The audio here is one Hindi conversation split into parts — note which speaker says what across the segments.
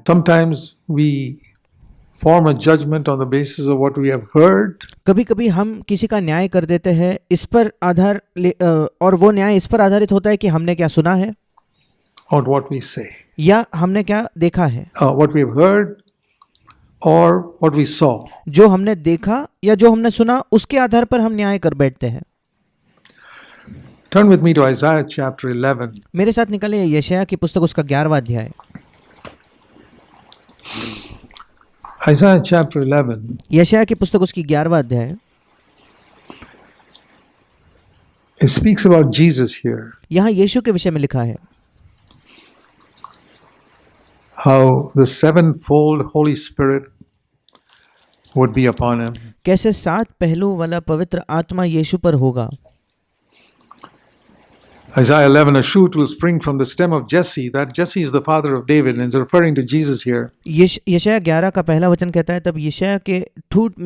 Speaker 1: Sometimes we form a judgment on the basis of what we have heard,
Speaker 2: कभी-कभी हम किसी का न्याय कर देते हैं इस पर और वो न्याय इस पर आधारित होता है कि हमने क्या सुना है
Speaker 1: or what we say,
Speaker 2: या हमने क्या देखा है,
Speaker 1: what we have heard or what we saw.
Speaker 2: जो हमने देखा या जो हमने सुना उसके आधार पर हम न्याय कर बैठते हैं।
Speaker 1: Turn with me to Isaiah chapter 11.
Speaker 2: मेरे साथ निकले यशायाह की पुस्तक उसका 11वां अध्याय।
Speaker 1: Isaiah chapter 11.
Speaker 2: यशायाह की पुस्तक उसकी 11वां अध्याय।
Speaker 1: It speaks about Jesus here.
Speaker 2: यहाँ यीशु के विषय में लिखा है
Speaker 1: How the sevenfold Holy Spirit would be upon him.
Speaker 2: कैसे 7 पहलू वाला पवित्र आत्मा यीशु पर होगा।
Speaker 1: Isaiah 11, a shoot will spring from the stem of Jesse. That Jesse is the father of David, and it's referring to Jesus here.
Speaker 2: यशायाह 11 का पहला वचन कहता है, तब यशायाह के ठूट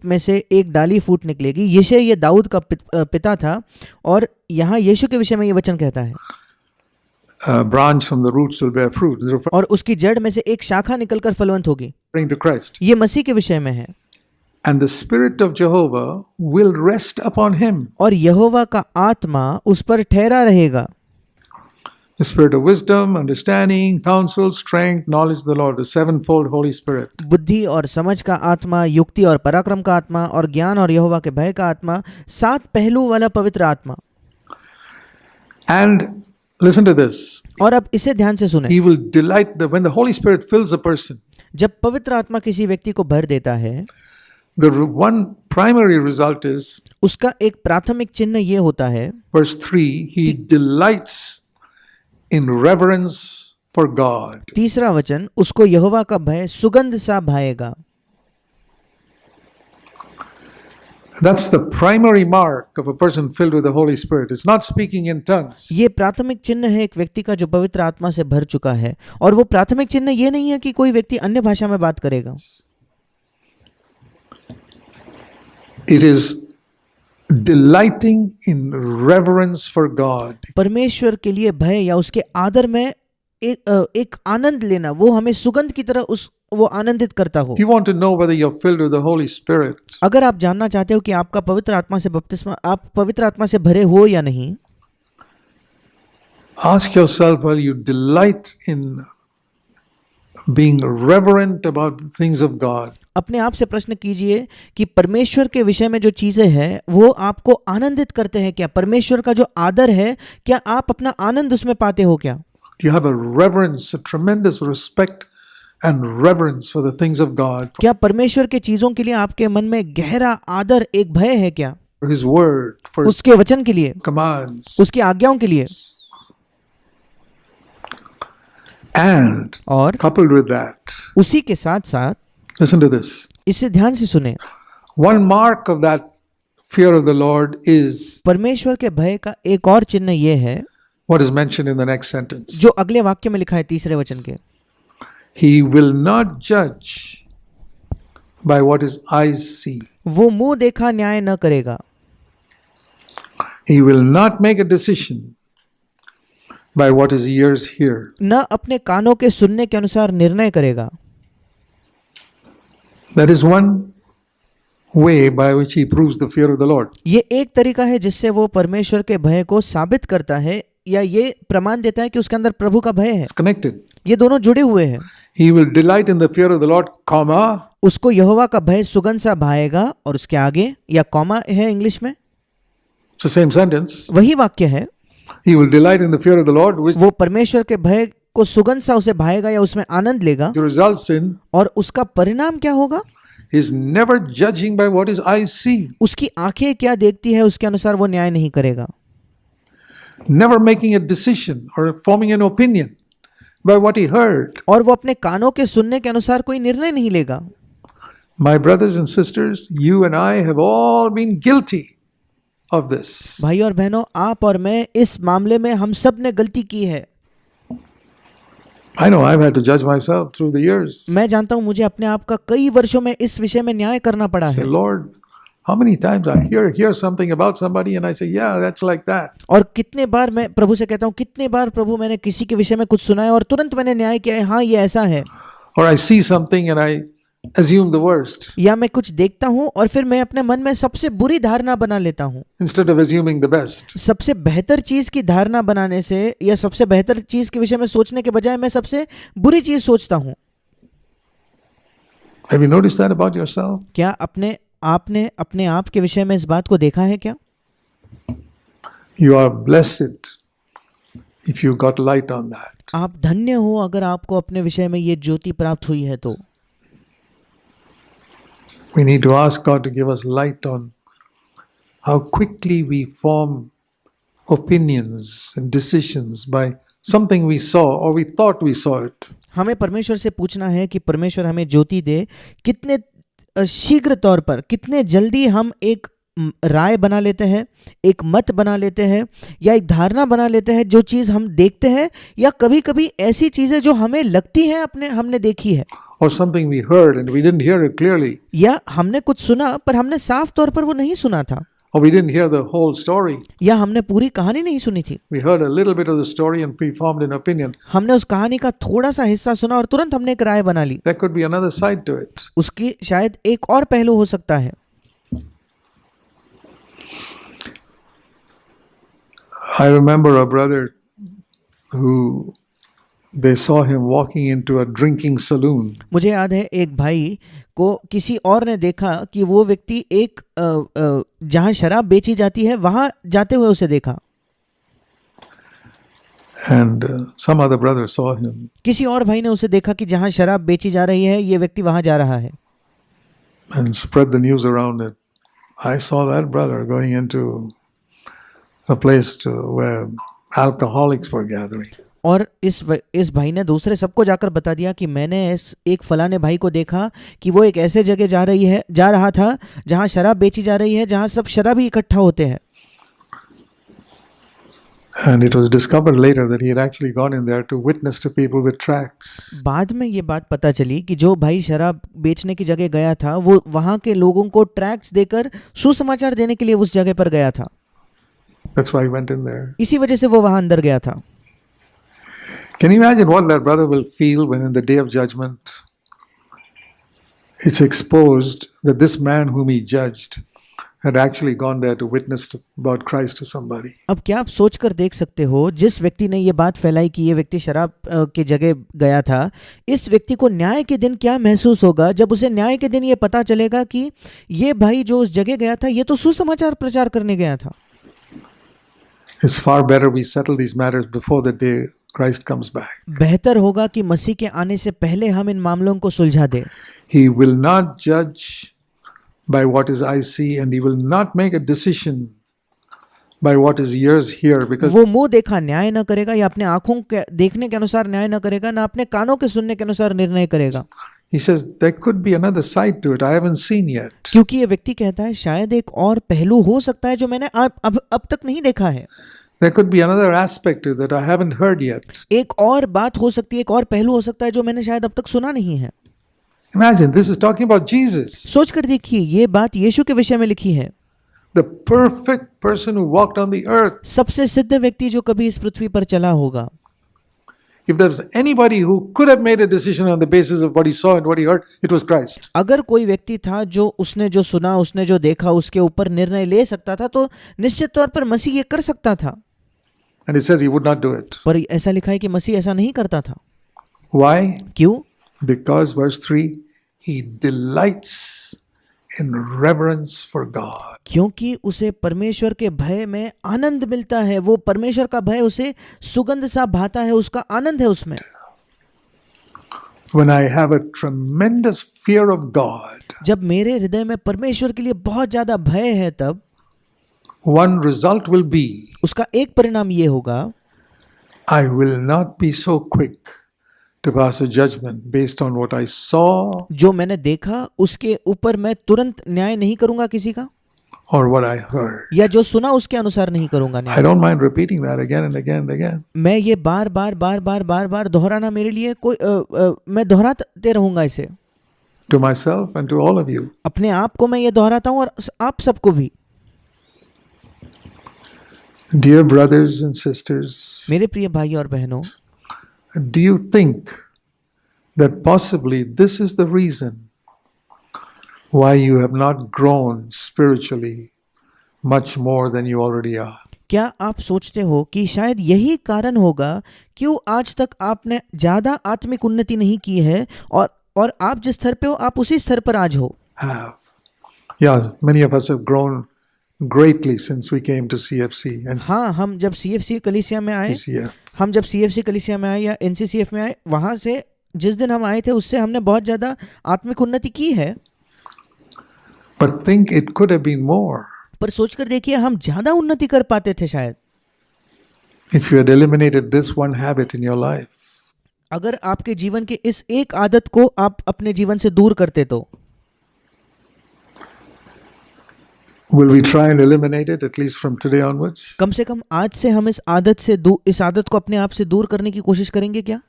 Speaker 2: में से एक डाली फूट निकलेगी। यशे ये दाऊद का पिता था और यहाँ यीशु के विषय में ये वचन कहता है
Speaker 1: branch from the roots will bear fruit.
Speaker 2: और उसकी जड़ में से एक शाखा निकलकर फलवंत होगी।
Speaker 1: To Christ.
Speaker 2: ये मसीह के विषय में है।
Speaker 1: And the spirit of Jehovah will rest upon him.
Speaker 2: और यहोवा का आत्मा उस पर ठहरा रहेगा।
Speaker 1: The spirit of wisdom, understanding, counsel, strength, knowledge of the Lord, the sevenfold Holy Spirit.
Speaker 2: बुद्धि और समझ का आत्मा, युक्ति और पराक्रम का आत्मा और ज्ञान और यहोवा के भय का आत्मा, 7 पहलू वाला पवित्र आत्मा।
Speaker 1: And listen to this.
Speaker 2: और अब इसे ध्यान से सुने।
Speaker 1: He will delight when the Holy Spirit fills a person.
Speaker 2: जब पवित्र आत्मा किसी व्यक्ति को भर देता है,
Speaker 1: the one primary result is,
Speaker 2: उसका एक प्राथमिक चिन्ह ये होता है,
Speaker 1: verse 3, he delights in reverence for God.
Speaker 2: तीसरा वचन, उसको यहोवा का भय सुगंध सा भाएगा।
Speaker 1: That's the primary mark of a person filled with the Holy Spirit. It's not speaking in tongues.
Speaker 2: ये प्राथमिक चिन्ह है एक व्यक्ति का जो पवित्र आत्मा से भर चुका है, और वो प्राथमिक चिन्ह ये नहीं है कि कोई व्यक्ति अन्य भाषा में बात करेगा।
Speaker 1: It is delighting in reverence for God.
Speaker 2: परमेश्वर के लिए भय या उसके आदर में एक आनंद लेना, वो हमें सुगंध की तरह वो आनंदित करता हो।
Speaker 1: You want to know whether you're filled with the Holy Spirit?
Speaker 2: अगर आप जानना चाहते हो कि आपका पवित्र आत्मा से बपतिस्मा, आप पवित्र आत्मा से भरे हो या नहीं,
Speaker 1: ask yourself whether you delight in being reverent about the things of God.
Speaker 2: अपने आप से प्रश्न कीजिए कि परमेश्वर के विषय में जो चीजें हैं वो आपको आनंदित करते हैं क्या? परमेश्वर का जो आदर है, क्या आप अपना आनंद उसमें पाते हो क्या?
Speaker 1: Do you have a reverence, a tremendous respect and reverence for the things of God?
Speaker 2: क्या परमेश्वर के चीजों के लिए आपके मन में गहरा आदर, एक भय है क्या?
Speaker 1: For His word, for His
Speaker 2: उसके वचन के लिए,
Speaker 1: commands,
Speaker 2: उसकी आज्ञाओं के लिए।
Speaker 1: and
Speaker 2: और
Speaker 1: coupled with that,
Speaker 2: उसी के साथ साथ,
Speaker 1: listen to this.
Speaker 2: इसे ध्यान से सुने,
Speaker 1: One mark of that fear of the Lord is
Speaker 2: परमेश्वर के भय का एक और चिन्ह ये है
Speaker 1: what is mentioned in the next sentence.
Speaker 2: जो अगले वाक्य में लिखा है तीसरे वचन के,
Speaker 1: He will not judge by what his eyes see.
Speaker 2: वो मुंह देखा न्याय न करेगा।
Speaker 1: He will not make a decision by what his ears hear.
Speaker 2: न अपने कानों के सुनने के अनुसार निर्णय करेगा।
Speaker 1: That is one way by which he proves the fear of the Lord.
Speaker 2: ये एक तरीका है जिससे वो परमेश्वर के भय को साबित करता है या ये प्रमाण देता है कि उसके अंदर प्रभु का भय है।
Speaker 1: It's connected.
Speaker 2: ये दोनों जुड़े हुए हैं।
Speaker 1: He will delight in the fear of the Lord, comma.
Speaker 2: उसको यहोवा का भय सुगंध सा भाएगा, और उसके आगे या कॉमा है इंग्लिश में,
Speaker 1: It's the same sentence.
Speaker 2: वही वाक्य है।
Speaker 1: He will delight in the fear of the Lord, which
Speaker 2: वो परमेश्वर के भय को सुगंध सा उसे भाएगा या उसमें आनंद लेगा,
Speaker 1: results in
Speaker 2: और उसका परिणाम क्या होगा?
Speaker 1: He's never judging by what his eyes see.
Speaker 2: उसकी आंखें क्या देखती है उसके अनुसार वो न्याय नहीं करेगा।
Speaker 1: Never making a decision or forming an opinion by what he heard.
Speaker 2: और वो अपने कानों के सुनने के अनुसार कोई निर्णय नहीं लेगा।
Speaker 1: My brothers and sisters, you and I have all been guilty of this.
Speaker 2: भाई और बहनों, आप और मैं इस मामले में हम सब ने गलती की है।
Speaker 1: I know I've had to judge myself through the years.
Speaker 2: मैं जानता हूं मुझे अपने आप का कई वर्षों में इस विषय में न्याय करना पड़ा
Speaker 1: Say,
Speaker 2: है।
Speaker 1: Lord, How many times I hear something about somebody and I say, yeah, that's like that.
Speaker 2: और कितने बार मैं प्रभु से कहता हूँ, कितने बार प्रभु मैंने किसी के विषय में कुछ सुना है और तुरंत मैंने न्याय किया है, हाँ ये ऐसा है।
Speaker 1: Or I see something and I assume the worst
Speaker 2: या मैं कुछ देखता हूँ और फिर मैं अपने मन में सबसे बुरी धारणा बना लेता हूँ,
Speaker 1: instead of assuming the best.
Speaker 2: सबसे बेहतर चीज की धारणा बनाने से या सबसे बेहतर चीज के विषय में सोचने के बजाय मैं सबसे बुरी चीज सोचता हूँ।
Speaker 1: Have you noticed that about yourself?
Speaker 2: क्या आपने अपने आप के विषय में इस बात को देखा है क्या?
Speaker 1: You are blessed if you got light on that.
Speaker 2: आप धन्य हो अगर आपको अपने विषय में ये ज्योति प्राप्त हुई है। तो
Speaker 1: We need to ask God to give us light on how quickly we form opinions and decisions by something we saw or we thought we saw it.
Speaker 2: हमें परमेश्वर से पूछना है कि परमेश्वर हमें ज्योति दे, कितने शीघ्र तौर पर, कितने जल्दी हम एक राय बना लेते हैं, एक मत बना लेते हैं या एक धारणा बना लेते हैं जो चीज़ हम देखते हैं, या कभी कभी ऐसी चीज़ें जो हमें लगती हैं हमने देखी है,
Speaker 1: Or something we heard and we didn't hear it clearly.
Speaker 2: या हमने कुछ सुना पर हमने साफ तौर पर वो नहीं सुना था,
Speaker 1: Or we didn't hear the whole story.
Speaker 2: या हमने पूरी कहानी नहीं सुनी थी।
Speaker 1: We heard a little bit of the story and we formed an opinion.
Speaker 2: हमने उस कहानी का थोड़ा सा हिस्सा सुना और तुरंत हमने एक राय बना ली।
Speaker 1: There could be another side to it.
Speaker 2: उसकी शायद एक और पहलू हो सकता है।
Speaker 1: I remember a brother who they saw him walking into a drinking saloon.
Speaker 2: मुझे याद है एक भाई को किसी और ने देखा कि वो व्यक्ति एक जहाँ शराब बेची जाती है वहाँ जाते हुए उसे देखा।
Speaker 1: And some other brother saw him.
Speaker 2: किसी और भाई ने उसे देखा कि जहाँ शराब बेची जा रही है ये व्यक्ति वहाँ जा रहा है,
Speaker 1: And spread the news around it. I saw that brother going into a place where alcoholics were gathering.
Speaker 2: और इस भाई ने दूसरे सबको जाकर बता दिया कि मैंने एक फलाने भाई को देखा कि वो एक ऐसे जगह जा रहा था जहाँ शराब बेची जा रही है, जहाँ सब शराबी इकट्ठा होते हैं।
Speaker 1: And it was discovered later that he had actually gone in there to witness to people with tracts.
Speaker 2: बाद में ये बात पता चली कि जो भाई शराब बेचने की जगह गया था वो वहाँ के लोगों को ट्रैक्ट्स देकर सुसमाचार देने के लिए उस जगह पर गया था।
Speaker 1: That's why he went in there.
Speaker 2: इसी वजह से वो वहाँ अंदर गया था।
Speaker 1: Can you imagine what that brother will feel when in the day of judgment it's exposed that this man whom he judged had actually gone there to witness about Christ to somebody?
Speaker 2: अब क्या आप सोच कर देख सकते हो, जिस व्यक्ति ने ये बात फैलाई कि ये व्यक्ति शराब के जगह गया था, इस व्यक्ति को न्याय के दिन क्या महसूस होगा जब उसे न्याय के दिन ये पता चलेगा कि ये भाई जो उस जगह गया था ये तो सुसमाचार प्रचार करने गया था।
Speaker 1: It's far better we settle these matters before the day Christ comes back.
Speaker 2: बेहतर होगा कि मसीह के आने से पहले हम इन मामलों को सुलझा दें।
Speaker 1: He will not judge by what his eyes see, and he will not make a decision by what his ears hear, because
Speaker 2: वो मुंह देखा न्याय न करेगा, या अपने आंखों के देखने के अनुसार न्याय न करेगा, ना अपने कानों के सुनने के अनुसार निर्णय करेगा।
Speaker 1: he says there could be another side to it I haven't seen yet.
Speaker 2: क्योंकि ये व्यक्ति कहता है शायद एक और पहलू हो सकता है जो मैंने अब तक नहीं देखा है।
Speaker 1: There could be another aspect to it that I haven't heard yet.
Speaker 2: एक और बात हो सकती है, एक और पहलू हो सकता है जो मैंने शायद अब तक सुना नहीं है।
Speaker 1: Imagine, this is talking about Jesus,
Speaker 2: सोच कर देखिए, ये बात यीशु के विषय में लिखी है।
Speaker 1: the perfect person who walked on the earth.
Speaker 2: सबसे सिद्ध व्यक्ति जो कभी इस पृथ्वी पर चला होगा।
Speaker 1: If there's anybody who could have made a decision on the basis of what he saw and what he heard, it was Christ.
Speaker 2: अगर कोई व्यक्ति था जो उसने जो सुना, उसने जो देखा, उसके ऊपर निर्णय ले सकता था, तो निश्चित तौर पर मसीह ये कर सकता था।
Speaker 1: And it says he would not do it.
Speaker 2: पर ऐसा लिखा है कि मसीह ऐसा नहीं करता था।
Speaker 1: Why?
Speaker 2: क्यों?
Speaker 1: Because verse 3, he delights in reverence for God.
Speaker 2: क्योंकि उसे परमेश्वर के भय में आनंद मिलता है। वो परमेश्वर का भय उसे सुगंध सा भाता है, उसका आनंद है उसमें।
Speaker 1: When I have a tremendous fear of God,
Speaker 2: जब मेरे हृदय में परमेश्वर के लिए बहुत ज्यादा भय है, तब
Speaker 1: one result will be
Speaker 2: उसका एक परिणाम ये होगा,
Speaker 1: I will not be so quick to pass a judgment based on what I saw
Speaker 2: जो मैंने देखा उसके ऊपर मैं तुरंत न्याय नहीं करूंगा किसी का,
Speaker 1: or what I heard.
Speaker 2: या जो सुना उसके अनुसार नहीं करूंगा
Speaker 1: I
Speaker 2: न्याय।
Speaker 1: don't mind repeating that again and again and again.
Speaker 2: मैं ये बार बार दोहराना मेरे लिए मैं दोहराते रहूंगा इसे।
Speaker 1: to myself and to all of you.
Speaker 2: अपने आप को मैं ये दोहराता हूँ और आप सबको भी।
Speaker 1: Dear brothers and sisters,
Speaker 2: मेरे प्रिय भाई और बहनों,
Speaker 1: do you think that possibly this is the reason why you have not grown spiritually much more than you already are?
Speaker 2: क्या आप सोचते हो कि शायद यही कारण होगा क्यों आज तक आपने ज़्यादा आत्मिक उन्नति नहीं की है और आप जिस स्तर पे हो आप उसी स्तर पर आज हो?
Speaker 1: Have. Yeah, many of us have grown greatly since we came to CFC and
Speaker 2: हाँ, हम जब CFC कलीसिया में आए, कलीसिया में आए या NCCF में आए, वहाँ से जिस दिन हम आए थे उससे हमने बहुत ज़्यादा आत्मिक उन्नति की है।
Speaker 1: But think it could have been more
Speaker 2: पर सोचकर देखिए हम ज़्यादा उन्नति कर पाते थे शायद,
Speaker 1: if you had eliminated this one habit in your life.
Speaker 2: अगर आपके जीवन के इस एक आदत को आप अपने जीवन से दूर करते तो।
Speaker 1: Will we try and eliminate it at least from today onwards?
Speaker 2: कम से कम आज से हम इस आदत को अपने आप से दूर करने की कोशिश करेंगे क्या?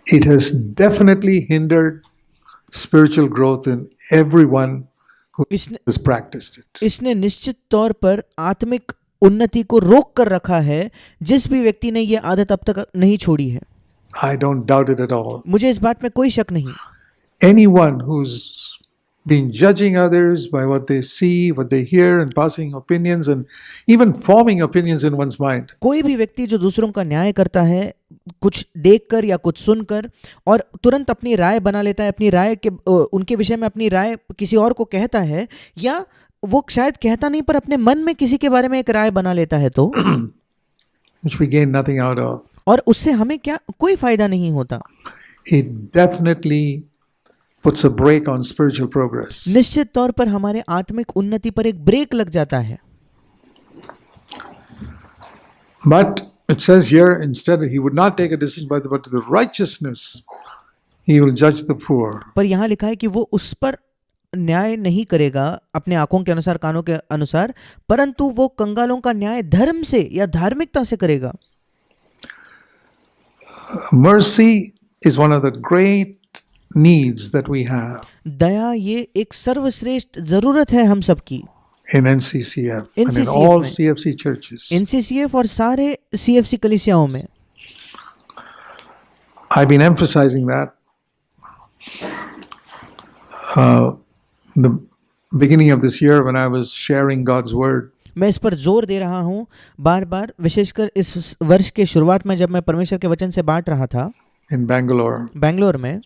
Speaker 1: It has definitely hindered spiritual growth in everyone who has practiced it.
Speaker 2: इसने निश्चित तौर पर आत्मिक उन्नति को रोक कर रखा है जिस भी व्यक्ति ने ये आदत अब तक नहीं छोड़ी है।
Speaker 1: I don't doubt it at all.
Speaker 2: मुझे इस बात में कोई शक नहीं।
Speaker 1: Anyone who's been judging others by what they see, what they hear, and passing opinions and even forming opinions in one's mind.
Speaker 2: कोई भी व्यक्ति जो दूसरों का न्याय करता है कुछ देखकर या कुछ सुनकर और तुरंत अपनी राय बना लेता है, अपनी राय के उनके विषय में अपनी राय किसी और को कहता है, या वो शायद कहता नहीं पर अपने मन में किसी के बारे में एक राय बना लेता है तो
Speaker 1: which we gain nothing out of.
Speaker 2: और उससे हमें क्या कोई फायदा नहीं होता।
Speaker 1: It definitely puts a brake on spiritual progress.
Speaker 2: निश्चित तौर पर हमारे आत्मिक उन्नति पर एक ब्रेक लग जाता है।
Speaker 1: But it says here, instead he would not take a decision but the righteousness he will judge the poor.
Speaker 2: पर यहाँ लिखा है कि वो उस पर न्याय नहीं करेगा अपने आंखों के अनुसार, कानों के अनुसार, परंतु वो कंगालों का न्याय धर्म से या धार्मिकता से करेगा।
Speaker 1: Mercy is one of the great needs that we have
Speaker 2: दया ये एक सर्वश्रेष्ठ जरूरत है हम सबकी
Speaker 1: in NCCF and in
Speaker 2: NCCF
Speaker 1: all
Speaker 2: में।
Speaker 1: CFC churches.
Speaker 2: NCCF और सारे CFC कलीसियाओं में।
Speaker 1: I've been emphasizing that. The beginning of this year when I was sharing God's word,
Speaker 2: मैं इस पर जोर दे रहा हूँ बार बार, विशेषकर इस वर्ष के शुरुआत में जब मैं परमेश्वर के वचन से बांट रहा था
Speaker 1: in Bangalore,
Speaker 2: बेंगलोर में,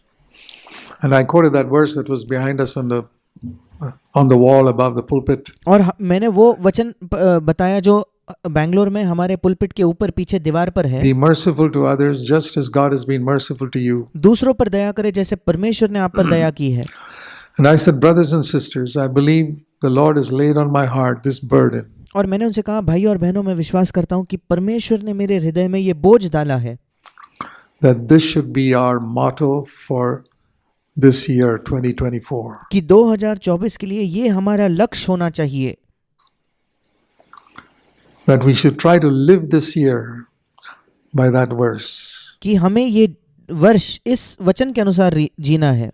Speaker 1: and I quoted that verse that was behind us on the wall above the pulpit.
Speaker 2: और मैंने वो वचन बताया जो बेंगलोर में हमारे पुलपिट के ऊपर पीछे दीवार पर है।
Speaker 1: Be merciful to others just as God has been merciful to you.
Speaker 2: दूसरों पर दया करे जैसे परमेश्वर ने आप पर दया की है।
Speaker 1: And I said, brothers and sisters, I believe the Lord has laid on my heart this burden.
Speaker 2: और मैंने उनसे कहा, भाई और बहनों, मैं विश्वास करता हूँ कि परमेश्वर ने मेरे हृदय में ये बोझ डाला है
Speaker 1: That this should be our motto for this year 2024.
Speaker 2: कि 2024 के लिए ये हमारा लक्ष्य होना चाहिए,
Speaker 1: That we should try to live this year by that verse.
Speaker 2: कि हमें ये वर्ष इस वचन के अनुसार जीना है।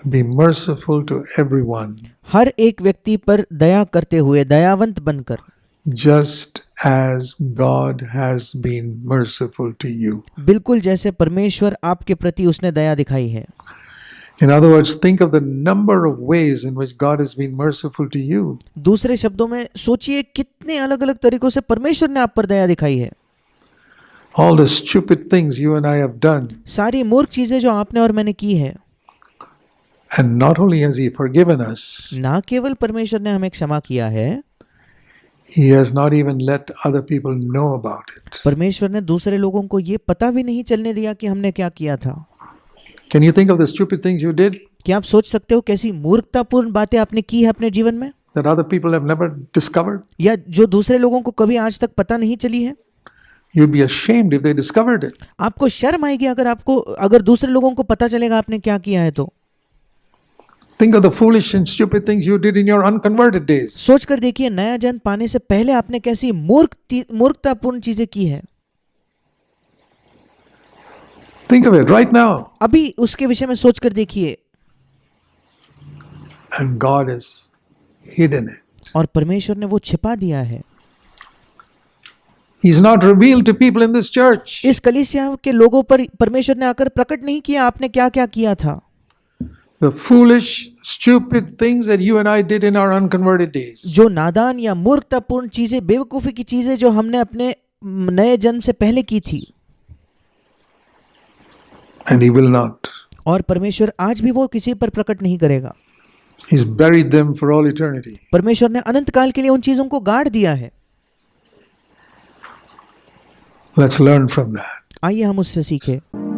Speaker 1: Be merciful to everyone,
Speaker 2: हर एक व्यक्ति पर दया करते हुए, दयावंत बनकर,
Speaker 1: just as God has been merciful to you.
Speaker 2: बिल्कुल जैसे परमेश्वर आपके प्रति उसने दया दिखाई है।
Speaker 1: In other words, think of the number of ways in which God has been merciful to you.
Speaker 2: दूसरे शब्दों में सोचिए कितने अलग अलग तरीकों से परमेश्वर ने आप पर दया दिखाई है।
Speaker 1: All the stupid things you and I have done.
Speaker 2: सारी मूर्ख चीजें जो आपने और मैंने की है।
Speaker 1: And not only has He forgiven us,
Speaker 2: ना केवल परमेश्वर ने हमें क्षमा किया है,
Speaker 1: He has not even let other people know about it.
Speaker 2: परमेश्वर ने दूसरे लोगों को ये पता भी नहीं चलने दिया कि हमने क्या किया था।
Speaker 1: Can you think of the stupid things you did
Speaker 2: क्या आप सोच सकते हो कैसी मूर्खतापूर्ण बातें आपने की है अपने जीवन में,
Speaker 1: that other people have never discovered?
Speaker 2: या जो दूसरे लोगों को कभी आज तक पता नहीं चली है?
Speaker 1: You'd be ashamed if they discovered it.
Speaker 2: आपको शर्म आएगी अगर दूसरे लोगों को पता चलेगा आपने क्या किया है तो।
Speaker 1: Think of the foolish and stupid things you did in your unconverted days.
Speaker 2: सोच कर देखिए नया जन्म पाने से पहले आपने कैसी मूर्खतापूर्ण चीजें की है।
Speaker 1: Think of it right now.
Speaker 2: अभी उसके विषय में सोच कर देखिए,
Speaker 1: And God has hidden it.
Speaker 2: और परमेश्वर ने वो छिपा दिया है।
Speaker 1: He's not revealed to people in this church.
Speaker 2: इस कलीसिया के लोगों पर परमेश्वर ने आकर प्रकट नहीं किया आपने क्या क्या किया था।
Speaker 1: The foolish, stupid things that you and I did in our unconverted days.
Speaker 2: जो नादान या मूर्खतापूर्ण चीजें, बेवकूफी की चीजें जो हमने अपने नए जन्म से पहले की थी,
Speaker 1: And He will not.
Speaker 2: और परमेश्वर आज भी वो किसी पर प्रकट नहीं करेगा।
Speaker 1: He's buried them for all eternity.
Speaker 2: परमेश्वर ने अनंत काल के लिए उन चीजों को गाड़ दिया है।
Speaker 1: Let's learn from that.
Speaker 2: आइए हम उससे सीखें।